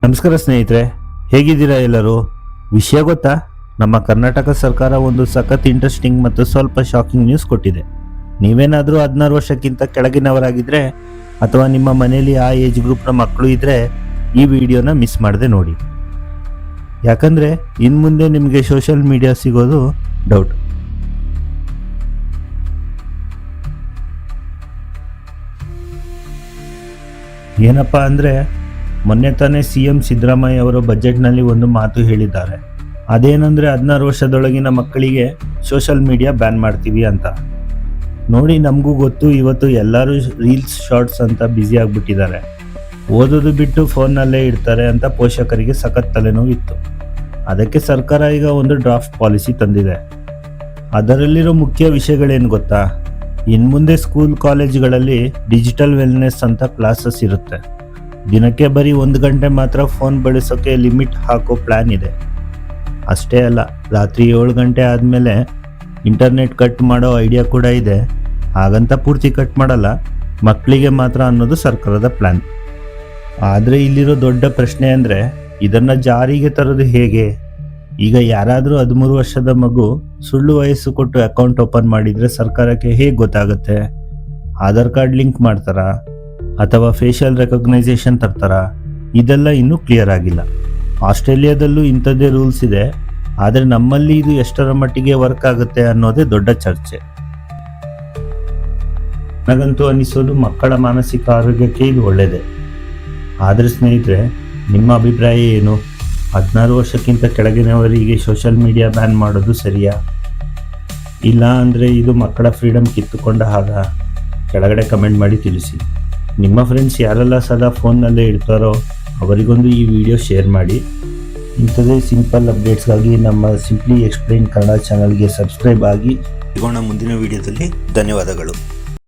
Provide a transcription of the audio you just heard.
ನಮಸ್ಕಾರ ಸ್ನೇಹಿತರೆ, ಹೇಗಿದ್ದೀರಾ ಎಲ್ಲರೂ? ವಿಷಯ ಗೊತ್ತಾ? ನಮ್ಮ ಕರ್ನಾಟಕ ಸರ್ಕಾರ ಒಂದು ಸಖತ್ ಇಂಟ್ರೆಸ್ಟಿಂಗ್ ಮತ್ತು ಸ್ವಲ್ಪ ಶಾಕಿಂಗ್ ನ್ಯೂಸ್ ಕೊಟ್ಟಿದೆ. ನೀವೇನಾದರೂ 16 ವರ್ಷಕ್ಕಿಂತ ಕೆಳಗಿನವರಾಗಿದ್ದರೆ ಅಥವಾ ನಿಮ್ಮ ಮನೆಯಲ್ಲಿ ಆ ಏಜ್ ಗ್ರೂಪ್ನ ಮಕ್ಕಳು ಇದ್ದರೆ ಈ ವಿಡಿಯೋನ ಮಿಸ್ ಮಾಡದೆ ನೋಡಿ. ಯಾಕಂದರೆ ಇನ್ನು ಮುಂದೆ ನಿಮಗೆ ಸೋಷಿಯಲ್ ಮೀಡಿಯಾ ಸಿಗೋದು ಡೌಟ್. ಏನಪ್ಪ ಅಂದರೆ, ಮೊನ್ನೆ ತಾನೇ CM ಸಿದ್ದರಾಮಯ್ಯ ಅವರು ಬಜೆಟ್ನಲ್ಲಿ ಒಂದು ಮಾತು ಹೇಳಿದ್ದಾರೆ. ಅದೇನೆಂದರೆ 16 ವರ್ಷದೊಳಗಿನ ಮಕ್ಕಳಿಗೆ ಸೋಷಿಯಲ್ ಮೀಡಿಯಾ ಬ್ಯಾನ್ ಮಾಡ್ತೀವಿ ಅಂತ. ನೋಡಿ, ನಮಗೂ ಗೊತ್ತು, ಇವತ್ತು ಎಲ್ಲರೂ ರೀಲ್ಸ್ ಶಾರ್ಟ್ಸ್ ಅಂತ ಬ್ಯುಸಿ ಆಗಿಬಿಟ್ಟಿದ್ದಾರೆ. ಓದೋದು ಬಿಟ್ಟು ಫೋನ್ನಲ್ಲೇ ಇಡ್ತಾರೆ ಅಂತ ಪೋಷಕರಿಗೆ ಸಖತ್ ತಲೆನೋವಿತ್ತು. ಅದಕ್ಕೆ ಸರ್ಕಾರ ಈಗ ಒಂದು ಡ್ರಾಫ್ಟ್ ಪಾಲಿಸಿ ತಂದಿದೆ. ಅದರಲ್ಲಿರೋ ಮುಖ್ಯ ವಿಷಯಗಳೇನು ಗೊತ್ತಾ? ಇನ್ನು ಮುಂದೆ ಸ್ಕೂಲ್ ಕಾಲೇಜುಗಳಲ್ಲಿ ಡಿಜಿಟಲ್ ವೆಲ್ನೆಸ್ ಅಂತ ಕ್ಲಾಸಸ್ ಇರುತ್ತೆ. ದಿನಕ್ಕೆ ಬರೀ 1 ಗಂಟೆ ಮಾತ್ರ ಫೋನ್ ಬಳಸೋಕ್ಕೆ ಲಿಮಿಟ್ ಹಾಕೋ ಪ್ಲ್ಯಾನ್ ಇದೆ. ಅಷ್ಟೇ ಅಲ್ಲ, ರಾತ್ರಿ 7 ಗಂಟೆ ಆದಮೇಲೆ ಇಂಟರ್ನೆಟ್ ಕಟ್ ಮಾಡೋ ಐಡಿಯಾ ಕೂಡ ಇದೆ. ಹಾಗಂತ ಪೂರ್ತಿ ಕಟ್ ಮಾಡಲ್ಲ, ಮಕ್ಕಳಿಗೆ ಮಾತ್ರ ಅನ್ನೋದು ಸರ್ಕಾರದ ಪ್ಲ್ಯಾನ್. ಆದರೆ ಇಲ್ಲಿರೋ ದೊಡ್ಡ ಪ್ರಶ್ನೆ ಅಂದರೆ, ಇದನ್ನು ಜಾರಿಗೆ ತರೋದು ಹೇಗೆ? ಈಗ ಯಾರಾದರೂ 13 ವರ್ಷದ ಮಗು ಸುಳ್ಳು ವಯಸ್ಸು ಕೊಟ್ಟು ಅಕೌಂಟ್ ಓಪನ್ ಮಾಡಿದರೆ ಸರ್ಕಾರಕ್ಕೆ ಹೇಗೆ ಗೊತ್ತಾಗುತ್ತೆ? ಆಧಾರ್ ಕಾರ್ಡ್ ಲಿಂಕ್ ಮಾಡ್ತಾರಾ ಅಥವಾ ಫೇಶಿಯಲ್ ರೆಕಗ್ನೈಸೇಷನ್ ತರ್ತಾರಾ? ಇದೆಲ್ಲ ಇನ್ನೂ ಕ್ಲಿಯರ್ ಆಗಿಲ್ಲ. ಆಸ್ಟ್ರೇಲಿಯಾದಲ್ಲೂ ಇಂಥದ್ದೇ ರೂಲ್ಸ್ ಇದೆ. ಆದರೆ ನಮ್ಮಲ್ಲಿ ಇದು ಎಷ್ಟರ ಮಟ್ಟಿಗೆ ವರ್ಕ್ ಆಗುತ್ತೆ ಅನ್ನೋದೇ ದೊಡ್ಡ ಚರ್ಚೆ. ನನಗಂತೂ ಅನಿಸೋದು ಮಕ್ಕಳ ಮಾನಸಿಕ ಆರೋಗ್ಯಕ್ಕೆ ಇದು ಒಳ್ಳೆಯದೇ. ಆದರೆ ಸ್ನೇಹಿತರೆ, ನಿಮ್ಮ ಅಭಿಪ್ರಾಯ ಏನು? 16 ವರ್ಷಕ್ಕಿಂತ ಕೆಳಗಿನವರಿಗೆ ಸೋಷಿಯಲ್ ಮೀಡಿಯಾ ಬ್ಯಾನ್ ಮಾಡೋದು ಸರಿಯಾ? ಇಲ್ಲ ಅಂದರೆ ಇದು ಮಕ್ಕಳ ಫ್ರೀಡಮ್ ಕಿತ್ತುಕೊಂಡ ಹಾಗ? ಕೆಳಗಡೆ ಕಮೆಂಟ್ ಮಾಡಿ ತಿಳಿಸಿ. ನಿಮ್ಮ ಫ್ರೆಂಡ್ಸ್ ಯಾರೆಲ್ಲ ಸದಾ ಫೋನ್ನಲ್ಲೇ ಇಡ್ತಾರೋ ಅವರಿಗೊಂದು ಈ ವಿಡಿಯೋ ಶೇರ್ ಮಾಡಿ. ಇಂಥದೇ ಸಿಂಪಲ್ ಅಪ್ಡೇಟ್ಸ್ಗಾಗಿ ನಮ್ಮ ಸಿಂಪ್ಲಿ ಎಕ್ಸ್ಪ್ಲೈನ್ ಕನ್ನಡ ಚಾನಲ್ಗೆ ಸಬ್ಸ್ಕ್ರೈಬ್ ಆಗಿ. ಸಿಗೋಣ ಮುಂದಿನ ವಿಡಿಯೋದಲ್ಲಿ. ಧನ್ಯವಾದಗಳು.